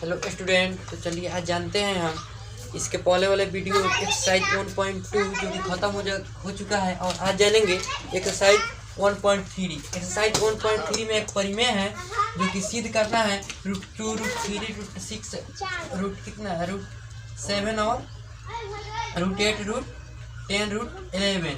Hello student, तो चलिए आज जानते हैं हम इसके पहले वाले वीडियो एक्सरसाइज 1.2 जो कि ख़त्म हो चुका है, और आज जानेंगे एक्सरसाइज 1.3। एक्सरसाइज 1.3 में एक परिमेय है जो कि सिद्ध करना है √2, √3, √6, रूट कितना है √7 और √8, √10, √11।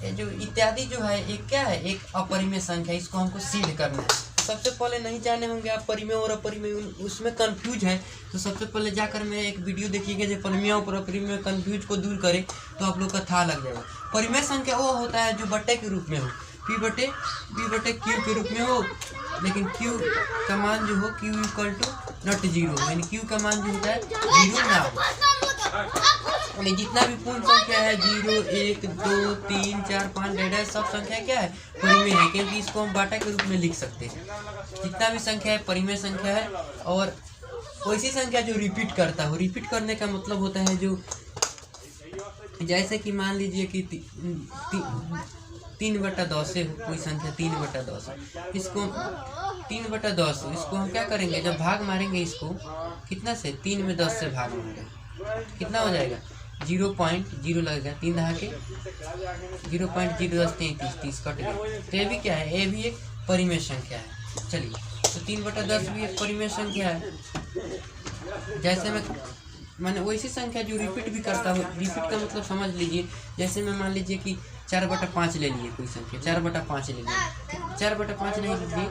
ये जो इत्यादि जो है एक क्या है, एक अपरिमेय संख्या, इसको हमको सिद्ध करना है। सबसे पहले नहीं जाने होंगे आप परिमेय और अपरिमेय, उसमें कंफ्यूज है, तो सबसे पहले जाकर मैं एक वीडियो देखिएगा जो परिमेय और अपरिमेय कंफ्यूज को दूर करे, तो आप लोग का था लग जाएगा। परिमेय संख्या वो होता है जो बट्टे के रूप में हो, p/q के रूप में हो, लेकिन q का मान जो हो q = ≠0, यानी q का मान जो होता है 0 ना हो। जितना भी पूर्ण संख्या है 0, 1, 2, 3, 4, 5 सब संख्या क्या है, परिमेय है, क्योंकि इसको हम बाटा के रूप में लिख सकते हैं। जितना भी संख्या है परिमेय संख्या है। और वैसी संख्या जो रिपीट करता हो, रिपीट करने का मतलब होता है जो, जैसे कि मान लीजिए कि 3/10 है कोई संख्या, 3/10, इसको 3/10, इसको हम क्या करेंगे, जब भाग मारेंगे इसको कितना से, 3 में 10 से भाग मारेंगे, कितना हो जाएगा 0.0 लगेगा, 3 दहाके 0.010 30 कट गया। तो ये भी क्या है, ये भी एक परिमेय संख्या है। चलिए, तो 3/10 भी एक परिमेय संख्या है। जैसे मैंने वैसी संख्या जो रिपीट भी करता हूँ, रिपीट का मतलब समझ लीजिए, जैसे मैं मान लीजिए कि 4/5 ले लिए, कोई संख्या 4/5 ले लिए, 4/5 नहीं लीजिए,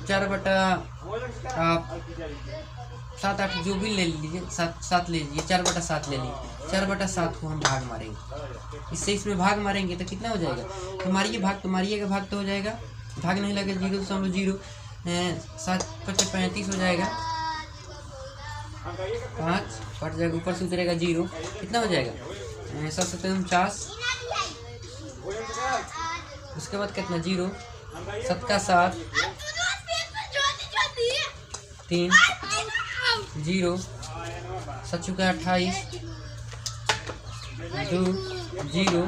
4/7-8 जो भी ले लीजिए, 7 ले लीजिए, 4/7 ले लीजिए, 4/7 को हम भाग मारेंगे, इससे इसमें भाग मारेंगे तो कितना हो जाएगा, तो मारिए भाग, तो मारिएगा भाग तो हो जाएगा, भाग नहीं लगे 0.0, 7×5 = 35 हो जाएगा, 5 कट जाएगा, ऊपर से उतरेगा 0, कितना हो जाएगा 7×7 = 49, उसके बाद कितना 0, 7 का 7, 3, 0, 7 × 28, 2, 0,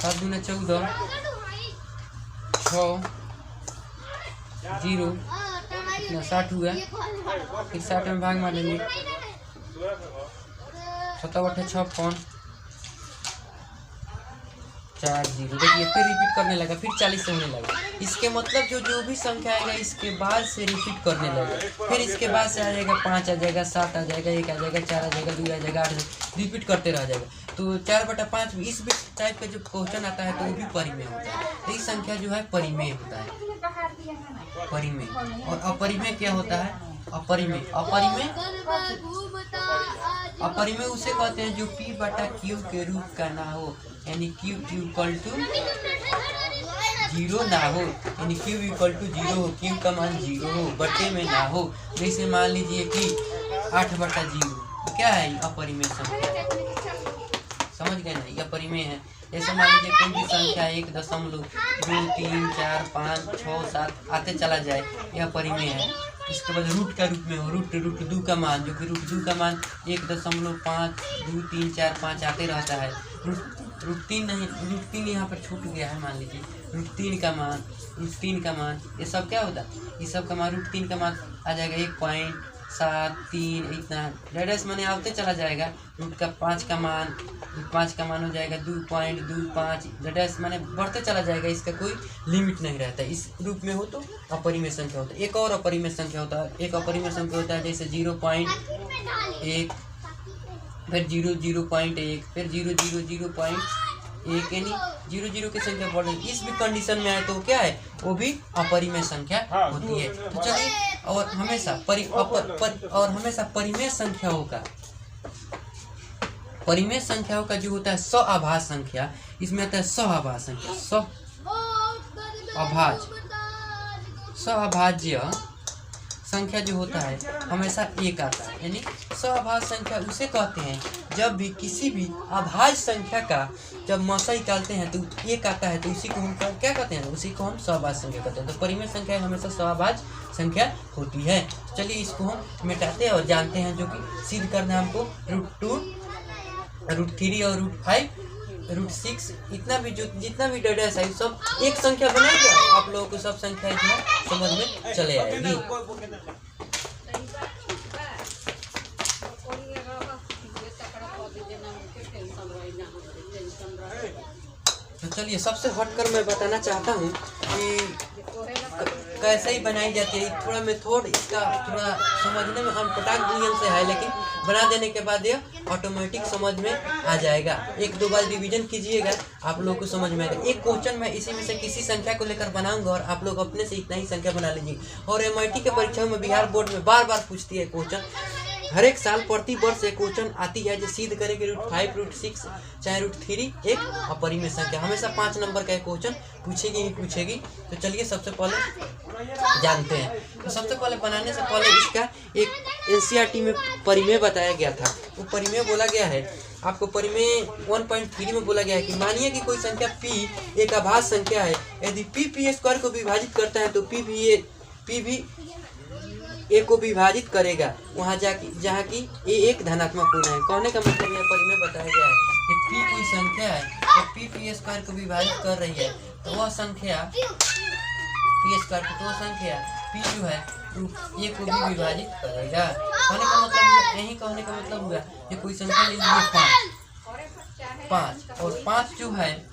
7 × 14, 6, 0, कितना 60 हुआ, फिर 60 में भाग मारेंगे, 7/8 56, 4 0, देखिए फिर रिपीट करने लगा, फिर 40 से होने लगा। इसके मतलब जो भी संख्या आएगा इसके बाद से रिपीट करने लगा, फिर इसके बाद से आ जाएगा 5 आ जाएगा, 7 आ जाएगा, 1 आ जाएगा, 4 आ जाएगा, 2 आ जाएगा, 8 रिपीट करते रह जाएगा। तो 4/5 इस भी टाइप का जो क्वेश्चन आता है तो वो भी परिमेय होता है। तो इस संख्या जो है परिमेय होता है, परिमेय। और अपरिमेय क्या होता है, अपरिमेय उसे कहते हैं जो p/q के रूप का ना हो, यानी q = 0 ना हो, यानी q = 0 हो, q का मान 0 हो, बट्टे में ना हो। जैसे मान लीजिए कि 8/0 क्या है, अपरिमेय संख्या, समझ गए ना, यह परिमेय है। जैसे मान लीजिए कोई भी संख्या 1.2, 3, 4, 5, 6, 7 आते चला जाए, यह परिमेय है। इसके बाद रूट का रूप में हो, √2 का मान, जो कि √2 का मान 1.5, 2, 3, 4, 5 आते रहता है। √3 नहीं, √3 यहाँ पर छूट गया है, मान लीजिए √3 का मान, ये सब क्या होता है, ये सब का मान √3 का मान आ जाएगा 1.73, इतना डेढ़ माने आते चला जाएगा। √5 का मान, हो जाएगा 2.25, डेढ़ माने बढ़ते चला जाएगा, इसका कोई लिमिट नहीं रहता। इस रूप में हो तो अपरिमेय संख्या होता है। एक और अपरिमेय संख्या होता है, जैसे 0.1, फिर 0.1, फिर 0.1, यानी 0 की संख्या बढ़ रही। इस भी कंडीशन में आए तो क्या है, वो भी अपरिमेय संख्या होती है। तो चलिए, और हमेशा परिमेय संख्याओं का जो होता है सह-आभाज्य संख्या, इसमें आता है सह-आभाज्य संख्या, सह-आभाज्य संख्या जो होता है हमेशा 1 आता है। यानी सह-आभाज्य संख्या उसे कहते हैं जब भी किसी भी अभाज्य संख्या का जब मसा निकालते हैं तो 1 आता है, तो उसी को हम क्या कहते हैं, उसी को हम सह-आभाज्य संख्या कहते हैं। तो परिमेय संख्या हमेशा सह-आभाज्य संख्या होती है। चलिए इसको हम मिटाते हैं और जानते हैं, जो कि सिद्ध करना है हमको √2, √3 और √5 रूट 6 इतना भी जो जितना भी डेटा है सब एक संख्या बनाएगा, आप लोगों को सब संख्या इतना समझ में चले आएगी। तो चलिए सबसे हटकर मैं बताना चाहता हूँ कि कैसे ही बनाई जाती है। थोड़ा मेथड इसका थोड़ा समझने में अनपटाक नियम से है, लेकिन बना देने के बाद ये ऑटोमेटिक समझ में आ जाएगा। एक दो बार रिवीजन कीजिएगा, आप लोगों को समझ में आएगा। एक क्वेश्चन मैं इसी में से किसी संख्या को लेकर बनाऊंगा और आप लोग अपने से इतना ही संख्या बना लीजिए। और MIT के परीक्षाओं में बिहार बोर्ड में बार बार पूछती है क्वेश्चन, हर एक साल प्रति वर्ष एक क्वेश्चन आती है जो सिद्ध करेगी रूट 5, रूट 6 चाहे रूट 3 एक अपरिमेय संख्या। हमेशा 5 नंबर का एक क्वेश्चन पूछेगी ही पूछेगी। तो चलिए सबसे पहले जानते हैं। तो सबसे पहले बनाने से पहले इसका एक NCERT में परिमेय बताया गया था। वो परिमेय बोला गया है आपको, परिमेय 1.3 में बोला गया है कि मानिए कि कोई संख्या p एक अभाज्य संख्या है। यदि p स्क्वायर को विभाजित करता है तो p भी ए को विभाजित करेगा वहाँ जहाँ की ए एक धनात्मक पूर्ण है। कहने का मतलब यह परिमेय बताया गया है कि p कोई संख्या है तो p स्क्वायर को विभाजित कर रही है, तो वह संख्या p स्क्वायर को, तो वह संख्या p जो है ए को भी विभाजित करेगा। कहने का मतलब यही कहने का मतलब हुआ कि कोई संख्या ले लीजिए 5 और 5 जो है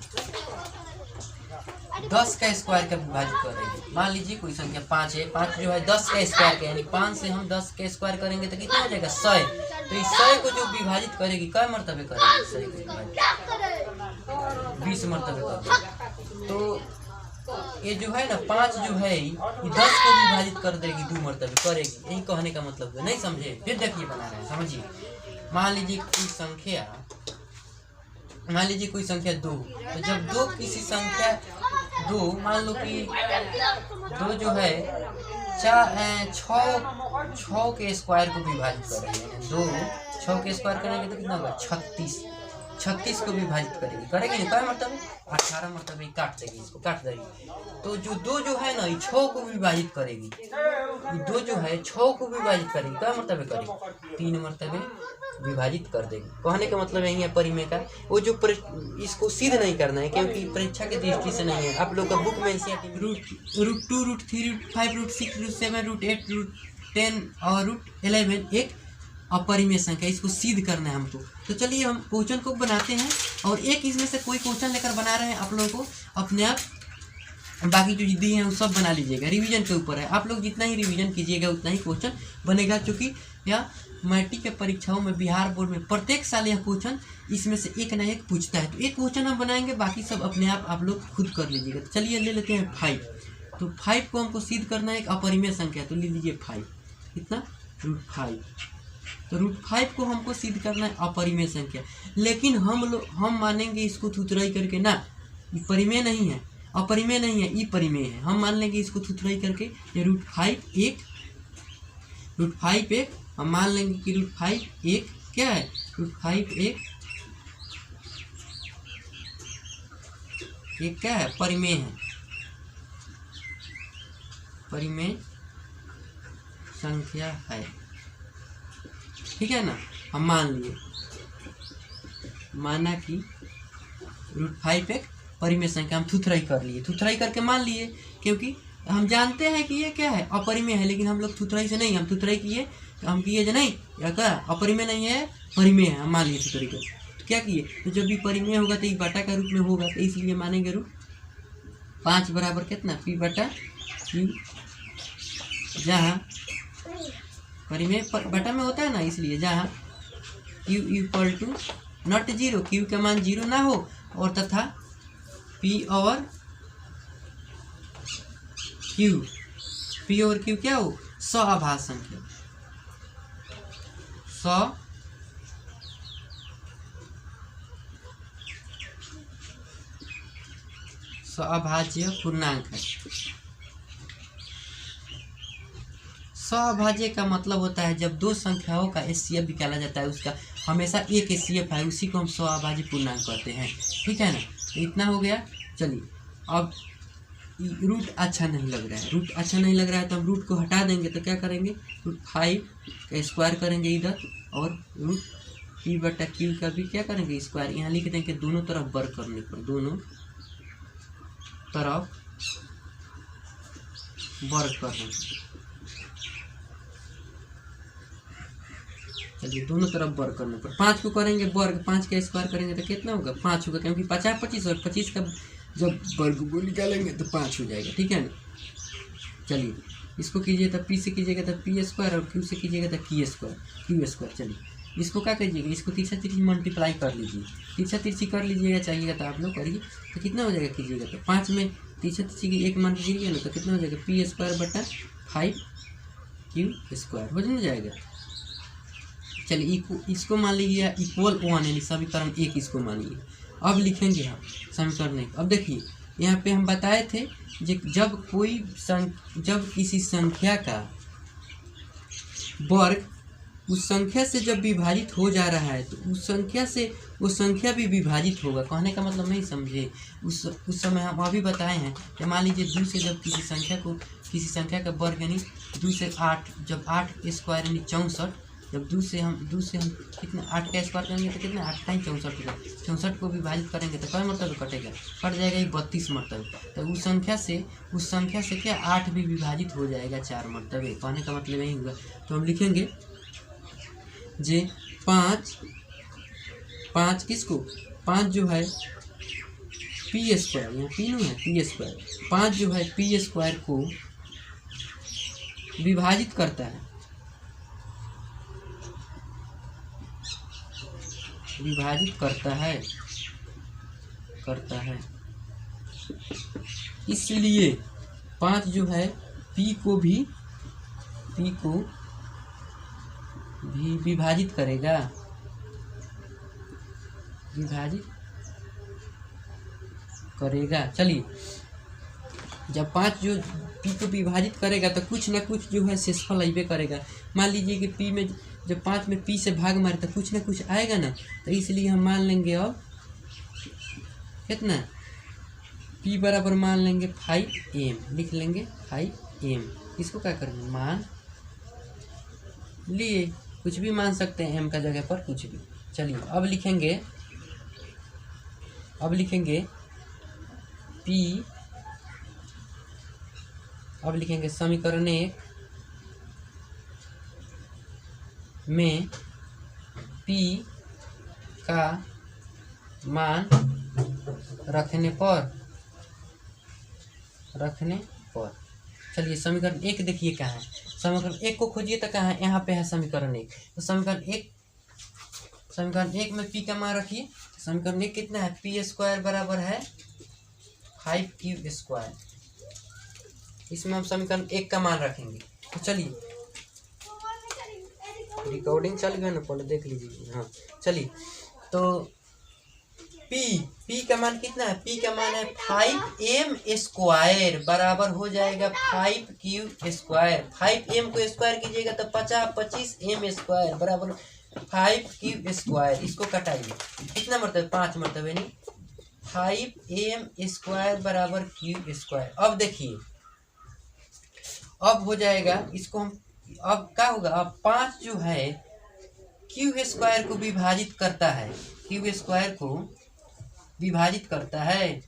10 का स्क्वायर का विभाजित करेंगे। मान लीजिए कोई संख्या 5 है, 5 जो है 10 का स्क्वायर का, यानी 5 से हम 10 का स्क्वायर करेंगे तो कितना हो जाएगा 100। तो इस 100 को जो विभाजित करेगी कै मरतबे करेगी, 20 मरतबे करेगी। तो ये जो है ना 5 जो है ये 10 को विभाजित कर देगी 2 मरतबे करेगी, यही कहने का मतलब है। नहीं समझे? फिर देखिए बना रहे हैं, समझिए। मान लीजिए कोई संख्या 2, तो जब 2 किसी संख्या 2 मान लो कि 2 जो है 6 के स्क्वायर को विभाजित कर रही है। 2 6 के स्क्वायर करेंगे तो कितना होगा 36 को विभाजित करेगी नहीं, क्या मतलब 18 मरतबे काट देगी, इसको काट देगी। तो जो 2 जो है ना 6 को विभाजित करेगी, 2 जो है 6 को विभाजित करेगी, क्या मरतबे करेगी 3 मरतबे विभाजित कर देगी। कहने का मतलब यही है परिमेय का। वो जो इसको सिद्ध नहीं करना है क्योंकि परीक्षा की दृष्टि से नहीं है। आप लोग का बुक में root 2, root 3, root 5, root 6, root 7, root 8, root 10 और रूट 11 एक अपरिमेय संख्या, इसको सिद्ध करना है हमको। तो चलिए हम क्वेश्चन को बनाते हैं और एक इसमें से कोई क्वेश्चन लेकर बना रहे हैं। आप लोगों को अपने आप बाकी जो दी हैं वो सब बना लीजिएगा, रिवीजन के ऊपर है। आप लोग जितना ही रिवीजन कीजिएगा उतना ही क्वेश्चन बनेगा, क्योंकि यह मैट्रिक के परीक्षाओं में बिहार बोर्ड में प्रत्येक साल यह क्वेश्चन इसमें से एक ना एक पूछता है। तो एक क्वेश्चन हम बनाएंगे, बाकी सब अपने आप लोग खुद कर लीजिएगा। तो चलिए ले लेते हैं 5। तो 5 को हमको सिद्ध करना है एक अपरिमेय संख्या, तो ले लीजिए 5 कितना रूट 5। तो रूट 5 को हमको सिद्ध करना है अपरिमेय संख्या, लेकिन हम मानेंगे इसको थुथराई करके ना, ये परिमेय नहीं है, अपरिमेय नहीं है, ये परिमेय है। हम मान लेंगे इसको थुथराई करके ये रूट 5 एक हम मान लेंगे कि रूट 5 एक क्या है, रूट 5 एक क्या है, परिमेय है, परिमेय संख्या है। ठीक है ना, हम मान लिए, माना कि रूट 5 एक परिमेय संख्या, हम थुथराई कर लिए, थुथराई करके मान लिए, क्योंकि हम जानते हैं कि ये क्या है अपरिमेय है, लेकिन हम लोग थुथराई से नहीं, हम थुथराई किए तो हम किए जो नहीं या क्या अपरिमेय नहीं है परिमेय है, हम मान लिए थुथराई कर। तो क्या किए, तो जब भी परिमेय होगा तो ये बटा का रूप में होगा, तो इसलिए मानेंगे रूट 5 बराबर कितना p बटा q, जहाँ परिमेय बटा में होता है ना, इसलिए जहाँ q equal to not 0, q का मान 0 ना हो और तथा p और q क्या हो, अभाज्य संख्या, अभाज्य पूर्णांक है। अभाज्य का मतलब होता है जब दो संख्याओं का HCF निकाला जाता है, उसका हमेशा एक HCF है, उसी को हम अभाज्य पूर्णांक कहते हैं। ठीक है ना, तो इतना हो गया। चलिए अब रूट अच्छा नहीं लग रहा है, रूट अच्छा नहीं लग रहा है तो हम रूट को हटा देंगे, तो क्या करेंगे रूट 5 का स्क्वायर करेंगे इधर और रूट पी बटा क्यू का भी क्या करेंगे स्क्वायर, यहाँ लिख देंगे दोनों तरफ वर्ग करने पर, दोनों तरफ वर्ग करने पर। चलिए दोनों तरफ वर्ग करने पर 5 को करेंगे वर्ग, 5 का स्क्वायर करेंगे तो कितना होगा 5 होगा, क्योंकि 50 25 और 25 का जब वर्ग को निकालेंगे तो 5 हो जाएगा, ठीक है ना। चलिए इसको कीजिए तो पी से कीजिएगा तो पी स्क्वायर और क्यू से कीजिएगा तो क्यू स्क्वायर। चलिए इसको क्या कीजिएगा, इसको तिरछा तिरछी मल्टीप्लाई कर लीजिए, तिरछा तिरछी कर लीजिएगा, चाहिएगा तो आप लोग करिए। तो कितना हो जाएगा कीजिएगा तो 5 में तिरछा तिरछी की 1 मान लीजिएगा ना, तो कितना हो जाएगा पी स्क्वायर बटा 5 क्यू स्क्वायर हो जाएगा। चलिए इसको मान लीजिए इक्वल 1 यानी समीकरण 1 इसको मान लीजिए। अब लिखेंगे हम समीकरण 1। अब देखिए यहाँ पे हम बताए थे जब किसी संख्या का वर्ग उस संख्या से जब विभाजित हो जा रहा है तो उस संख्या से वो संख्या भी विभाजित होगा। कहने का मतलब नहीं समझे, उस समय हम अभी बताए हैं कि मान लीजिए 2 से जब किसी संख्या का वर्ग यानी 2 से 8, जब 8 स्क्वायर यानी 64, जब 2 से हम कितना 8 का स्क्वायर करेंगे तो कितना 8 का 64 होगा, 64 को विभाजित करेंगे तो कई मरतबे कटेगा, कट जाएगा 32 मरतबे। तो उस संख्या से क्या 8 भी विभाजित हो जाएगा 4 मरतबे। कहने का मतलब यही हुआ। तो हम लिखेंगे जे 5 किसको 5 जो है पी स्क्वायर, यहाँ पी नहीं है पी स्क्वायर, 5 जो है पी स्क्वायर को विभाजित करता है, इसलिए 5 जो है पी को भी विभाजित करेगा, चलिए जब 5 जो पी को विभाजित करेगा तो कुछ ना कुछ जो है शेषफल अइबे करेगा। मान लीजिए कि पी में जब 5 में पी से भाग मारे तो कुछ ना कुछ आएगा ना, तो इसलिए हम मान लेंगे अब कितना पी बराबर मान लेंगे 5m, लिख लेंगे 5m। इसको क्या करेंगे मान लिए, कुछ भी मान सकते हैं m का जगह पर कुछ भी। चलिए अब लिखेंगे p, अब लिखेंगे समीकरण 1 में p का मान रखने पर चलिए समीकरण 1 देखिए कहाँ है, समीकरण 1 को खोजिए तो कहाँ है, यहाँ पे है समीकरण 1। तो समीकरण 1 में p का मान रखिए। समीकरण 1 कितना है, पी स्क्वायर बराबर है 5q स्क्वायर। इसमें हम समीकरण 1 का मान रखेंगे। तो चलिए रिकॉर्डिंग चल गया ना, पहले देख लीजिए। हाँ चलिए तो P का मान कितना है, P का मान है 5m स्क्वायर बराबर हो जाएगा 5q स्क्वायर। 5m को स्क्वायर कीजिएगा तो 25m स्क्वायर बराबर 5q स्क्वायर। इसको कटाइए कितना मरतबे 5 मरतबे नहीं, 5m स्क्वायर बराबर q स्क्वायर। अब देखिए अब हो जाएगा, इसको हम अब क्या होगा, अब 5 जो है q स्क्वायर को विभाजित करता है, q स्क्वायर को विभाजित करता है,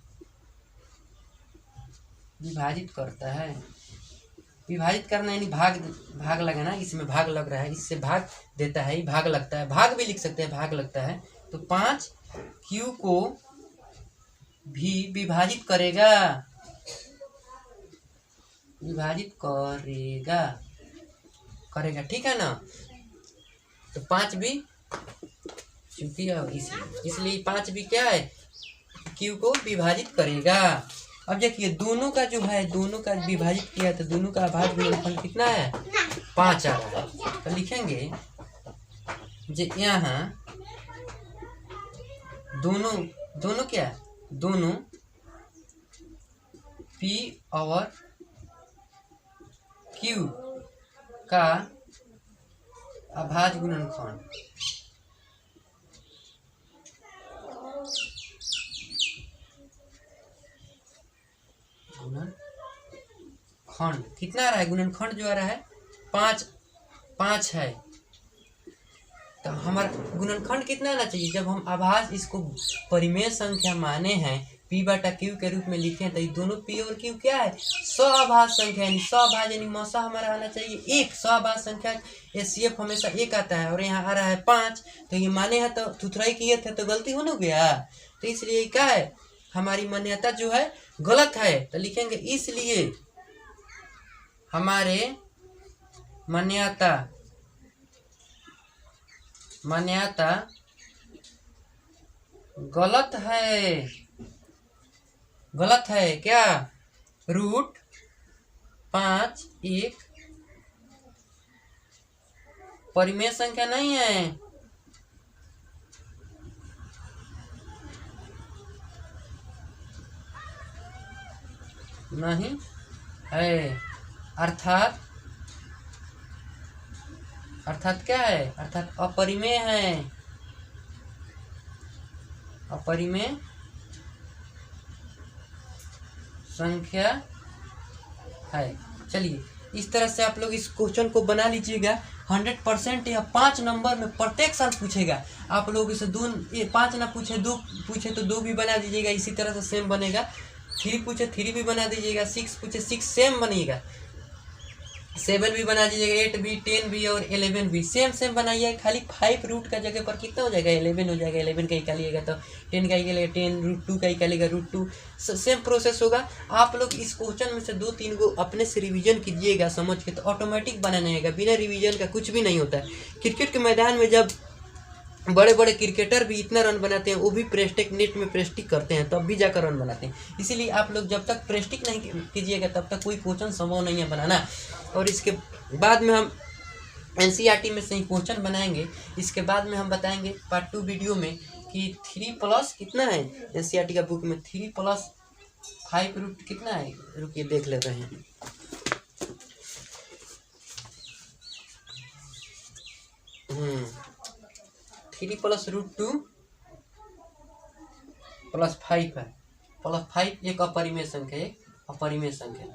विभाजित करना यानी भाग लगाना। इसमें भाग लग रहा है, इससे भाग देता है, भाग लगता है, भाग भी लिख सकते हैं, भाग लगता है। तो 5 q को भी विभाजित करेगा, ठीक है ना। तो 5 भी चूंकि इसलिए 5 भी क्या है q को विभाजित करेगा। अब देखिए दोनों का जो है, दोनों का विभाजित किया तो दोनों का भाग गुणनफल कितना है 5 आ रहा है। तो लिखेंगे जे यहाँ दोनों क्या है, दोनों p और q का अभाज्य गुणनखंड कितना आ रहा है, गुणनखंड जो आ रहा है 5 है। तो हमारा गुणनखंड कितना आना चाहिए? जब हम अभाज्य इसको परिमेय संख्या माने हैं p बटा q के रूप में लिखे तो ये दोनों p और q क्या है? सभाज्य संख्या, यानी सभाज्य यानी मौसा हमारा आना चाहिए एक। सभाज्य संख्या HCF हमेशा एक आता है और यहाँ आ रहा है 5, तो ये माने हैं तो थुथराई किए थे तो गलती हो न गया, तो इसलिए क्या है हमारी मान्यता जो है गलत है। तो लिखेंगे इसलिए हमारे मान्यता गलत है। गलत है क्या? √5 एक परिमेय संख्या नहीं है। नहीं है अर्थात क्या है? अर्थात अपरिमेय है, अपरिमेय संख्या है। चलिए इस तरह से आप लोग इस क्वेश्चन को बना लीजिएगा। 100% यह 5 नंबर में प्रत्येक साल पूछेगा। आप लोग इसे 5 ना पूछे 2 पूछे तो 2 भी बना दीजिएगा, इसी तरह से सेम बनेगा। 3 पूछे 3 भी बना दीजिएगा, 6 पूछे 6 सेम बनेगा, 7 भी बना दीजिएगा, 8 भी, 10 भी और 11 भी सेम बनाइए। खाली 5 रूट का जगह पर कितना हो जाएगा? 11 हो जाएगा। 11 का निकालिएगा तो 10 का निकालिएगा 10, √2 का निकालिएगा √2। सेम प्रोसेस होगा। आप लोग इस क्वेश्चन में से 2-3 को अपने से रिवीजन कीजिएगा समझ के, तो ऑटोमेटिक बनाने आएगा। बिना रिवीजन का कुछ भी नहीं होता है। क्रिकेट के मैदान में जब बड़े बड़े क्रिकेटर भी इतना रन बनाते हैं, वो भी प्रेस्टिक नेट में प्रेस्टिक करते हैं तब भी जाकर रन बनाते हैं। इसीलिए आप लोग जब तक प्रेस्टिक नहीं कीजिएगा तब तक कोई क्वेश्चन संभव नहीं है बनाना। और इसके बाद में हम NCERT में से ही क्वेश्चन बनाएंगे। इसके बाद में हम बताएंगे पार्ट 2 वीडियो में कि 3+ कितना है। NCERT का बुक में 3+5 कितना है, रुकिए देख लेते हैं। √2 + 5 है। +5 एक अपरिमेय संख्या है, अपरिमेय संख्या।